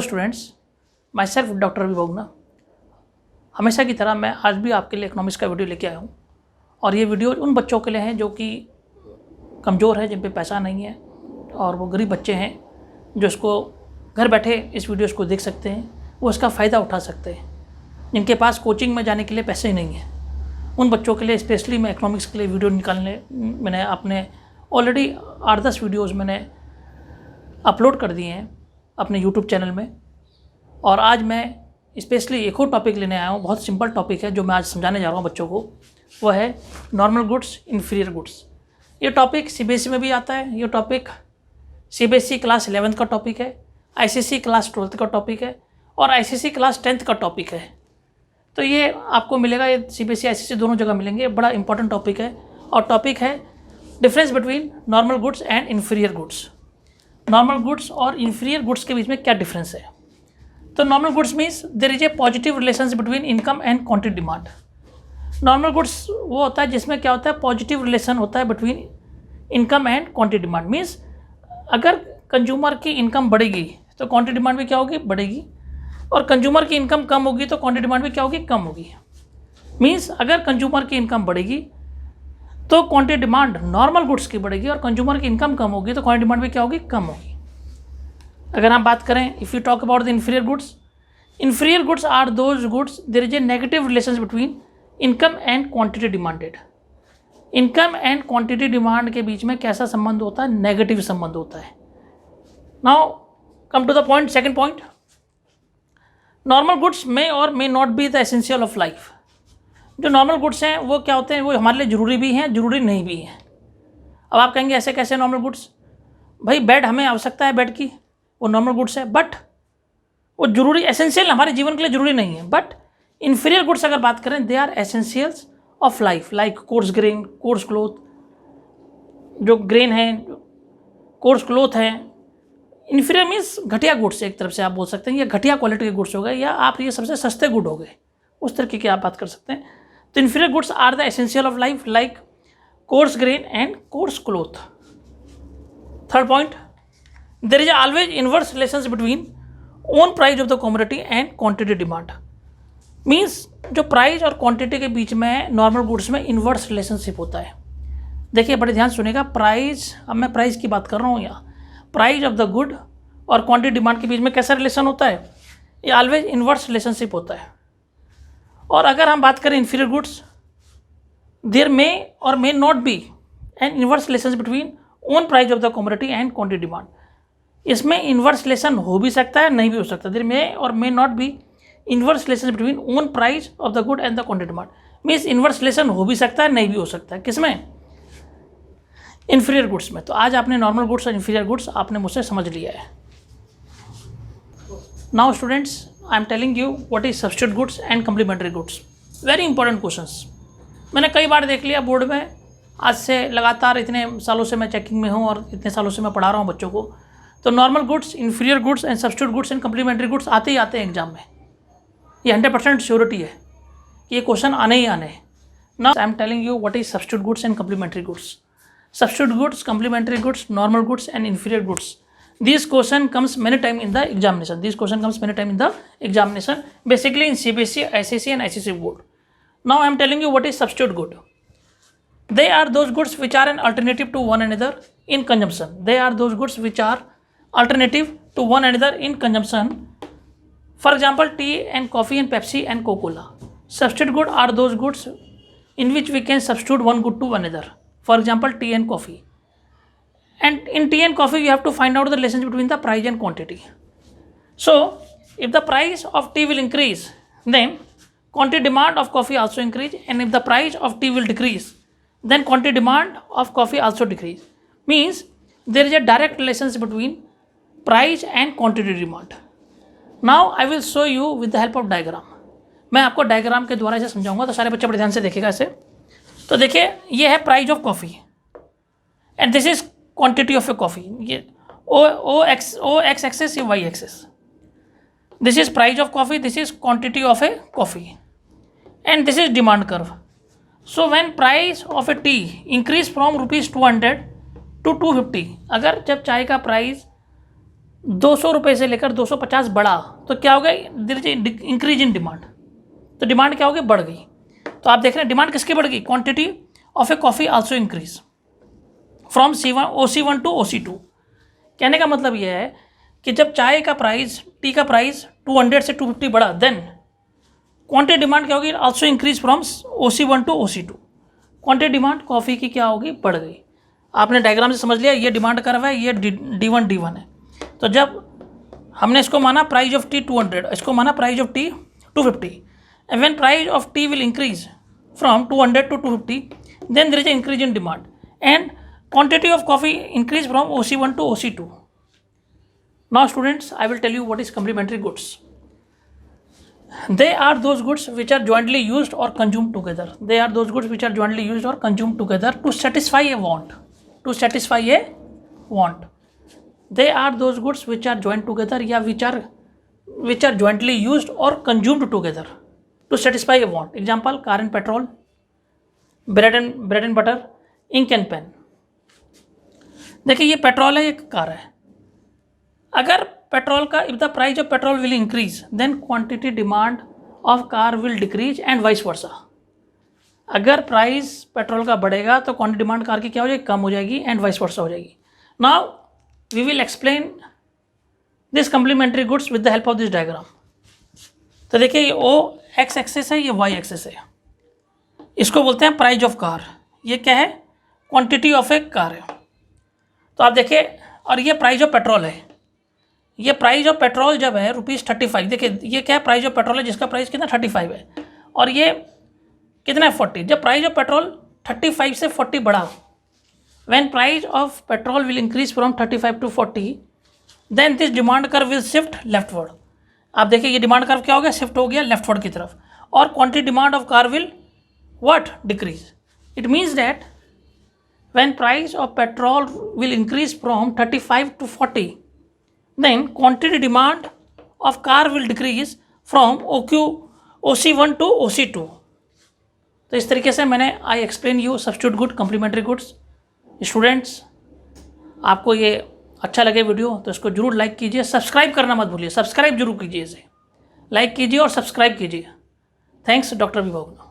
Students, myself doctor Ravi Bogna. हमेशा की तरह मैं आज भी आपके लिए इकोनॉमिक्स का वीडियो लेके आया हूँ और ये वीडियो उन बच्चों के लिए है जो कि कमज़ोर है, जिन पे पैसा नहीं है और वो गरीब बच्चे हैं जो इसको घर बैठे इस वीडियोस को देख सकते हैं, वो इसका फ़ायदा उठा सकते हैं। जिनके पास कोचिंग में जाने के लिए पैसे नहीं हैं, उन बच्चों के लिए स्पेशली मैं इकोनॉमिक्स के लिए वीडियो मैंने अपने ऑलरेडी 8-10 वीडियोज़ मैंने अपलोड कर दिए हैं अपने यूट्यूब चैनल में। और आज मैं स्पेशली एक और टॉपिक लेने आया हूँ। बहुत सिंपल टॉपिक है जो मैं आज समझाने जा रहा हूँ बच्चों को। वो है नॉर्मल गुड्स, इन्फीरियर गुड्स। ये टॉपिक सीबीएसई में भी आता है। ये टॉपिक सीबीएसई क्लास 11th का टॉपिक है, आईसीएसई क्लास 12th का टॉपिक है और आईसीएसई क्लास 10th का टॉपिक है। तो ये आपको मिलेगा, ये सीबीएसई आईसीएसई दोनों जगह मिलेंगे। बड़ा इंपॉर्टेंट टॉपिक है और टॉपिक है difference between normal goods and inferior goods. Normal goods और इन्फीरियर गुड्स के बीच में क्या डिफरेंस है? तो normal goods means there is a positive relations between income and quantity demand. Normal goods वो होता है जिसमें क्या होता है, पॉजिटिव रिलेशन होता है between income and quantity demand. Means अगर कंज्यूमर की इनकम बढ़ेगी तो क्वांटिटी डिमांड भी क्या होगी, बढ़ेगी। और कंज्यूमर की इनकम कम होगी तो क्वांटिटी डिमांड भी क्या होगी, कम होगी। मीन्स अगर कंज्यूमर की इनकम बढ़ेगी तो क्वांटिटी डिमांड नॉर्मल गुड्स की बढ़ेगी और कंज्यूमर की इनकम कम होगी तो क्वांटिटी डिमांड भी क्या होगी, कम होगी। अगर हम बात करें, if you talk about the inferior goods are those goods there is a negative relation between income and quantity demanded. Income and quantity demand के बीच में कैसा संबंध होता है, नेगेटिव संबंध होता है। Now come to the point, second point, normal goods may और may not be the essential of life. जो नॉर्मल गुड्स हैं वो क्या होते हैं, वो हमारे लिए ज़रूरी भी हैं, ज़रूरी नहीं भी हैं। अब आप कहेंगे ऐसे कैसे नॉर्मल गुड्स? भाई बेड, हमें आवश्यकता है बेड की, वो नॉर्मल गुड्स है, बट वो ज़रूरी, एसेंशियल हमारे जीवन के लिए ज़रूरी नहीं है। बट इन्फीरियर गुड्स अगर बात करें, they are essentials of life, like coarse grain, coarse cloth. जो ग्रेन है, कोर्स क्लोथ है। इन्फीरियर मीन्स घटिया गुड्स, एक तरफ से आप बोल सकते हैं, या घटिया क्वालिटी के गुड्स हो गए, या आप ये सबसे सस्ते गुड हो गए, उस तरीके की आप बात कर सकते हैं। तो inferior goods are the essential of life, like coarse grain and coarse cloth. Third point, there is always inverse relations between own price of the commodity and quantity demand. Means जो प्राइस और quantity के बीच में normal goods में inverse relationship होता है। देखिए बड़े ध्यान सुनेगा, प्राइस, अब मैं प्राइस की बात कर रहा हूँ यहाँ, प्राइस ऑफ द गुड और क्वांटिटी डिमांड के बीच में कैसा रिलेशन होता है, ये ऑलवेज इनवर्स रिलेशनशिप होता है। और अगर हम बात करें इन्फीरियर गुड्स, देयर मे और may not B N inverse relation between own price of the commodity and quantity demand. इसमें इनवर्स रिलेशन हो भी सकता है, नहीं भी हो सकता। देयर मे और may not B inverse relation between own price of the good and the quantity demand. Means inverse relation हो भी सकता है, नहीं भी हो सकता है। किसमें? इन्फीरियर गुड्स में। तो आज आपने नॉर्मल गुड्स और इन्फीरियर गुड्स आपने मुझसे समझ लिया है। Now students, I am telling you what is substitute goods and complementary goods. Very important questions, मैंने कई बार देख लिया बोर्ड में। आज से लगातार इतने सालों से मैं चेकिंग में हूँ और इतने सालों से मैं पढ़ा रहा हूँ बच्चों को। तो normal goods, inferior goods and substitute goods and complementary goods आते ही आते हैं एग्जाम में। ये 100% श्योरिटी है कि ये क्वेश्चन आने ही आने हैं। Now I am telling you what is substitute goods and complementary goods. Substitute goods, complementary goods, normal goods and inferior goods. These question comes many time in the examination. Basically in CBSE, ICSE and ICSE board. Now I am telling you what is substitute good. They are those goods which are an alternative to one another in consumption. For example, tea and coffee and Pepsi and Coca-Cola. Substitute good are those goods in which we can substitute one good to another. For example, tea and coffee. And in tea and coffee, you have to find out the relationship between the price and quantity. So, if the price of tea will increase, then quantity demand of coffee also increase. And if the price of tea will decrease, then quantity demand of coffee also decrease. Means there is a direct relationship between price and quantity demand. Now, I will show you with the help of diagram. मैं आपको diagram के द्वारा इसे समझाऊंगा, तो सारे बच्चे बड़े ध्यान से देखेगा इसे। तो देखिए, ये है price of coffee and this is quantity of a coffee. ये ओ एक्स एक्सेस, ये Y axis. This is price of coffee, this is quantity of a coffee and this is demand curve. So when price of a tea increase from ₹200 to 250, अगर जब चाय का price 200 रुपये से लेकर 250 बढ़ा तो क्या हो गया, there is increase in demand, तो डिमांड क्या हो गई, बढ़ गई। तो आप देख रहे हैं डिमांड किसकी बढ़ गई, quantity of a coffee also increase from OC1 to OC2। कहने का मतलब यह है कि जब चाय का प्राइस, टी का प्राइस 200 से 250 बढ़ा, देन क्वांटिटी डिमांड क्या होगी, also increase from OC1 to OC2। Quantity demand coffee की क्या होगी, बढ़ गई। आपने डायग्राम से समझ लिया, ये डिमांड कर्व है, ये D1 है। तो जब हमने इसको माना प्राइस ऑफ टी 200, इसको माना price of tea 250, and when price of tea will increase from 200 to 250, then there is a increase in demand and quantity of coffee increase from OC1 to OC2. Now students, I will tell you what is complementary goods. They are those goods which are jointly used or consumed together. They are those goods which are jointly used or consumed together to satisfy a want. To satisfy a want. They are those goods which are joined together या which are jointly used or consumed together to satisfy a want. Example, car and petrol, bread and butter, ink and pen. देखिए ये petrol है, ये car है। अगर petrol का, if the price of petrol will increase then quantity demand of car will decrease and vice versa. अगर price petrol का बढ़ेगा तो क्वांटिटी डिमांड कार की क्या हो जाएगी, कम हो जाएगी एंड वाइस वर्सा हो जाएगी। Now we will explain this complementary goods with the help of this diagram. तो देखिए ये O x एक्सेस है, ये Y एक्सेस है, इसको बोलते हैं प्राइस ऑफ कार। ये क्या है, क्वांटिटी ऑफ ए कार है। तो आप देखिए, और ये प्राइस ऑफ पेट्रोल है। ये प्राइस ऑफ पेट्रोल जब है ₹35, देखिए ये क्या है, प्राइस ऑफ पेट्रोल है जिसका प्राइस कितना 35 है, और ये कितना है 40। जब प्राइस ऑफ पेट्रोल 35 से 40 बढ़ा, when price of petrol will increase from 35 to 40, then this demand curve will shift leftward. आप देखिए ये डिमांड कर्व क्या हो गया, शिफ्ट हो गया लेफ्टवर्ड की तरफ, और quantity demand of car will what, decrease. It means that when price of petrol will increase from 35 to 40, then quantity demand of car will decrease from OC1 to OC2. तो इस तरीके से मैंने I explain you substitute good, complementary goods. Students, आपको ये अच्छा लगे video तो इसको जरूर लाइक कीजिए, सब्सक्राइब करना मत भूलिए, सब्सक्राइब जरूर कीजिए, इसे लाइक कीजिए और सब्सक्राइब कीजिए। Thanks doctor विभोग।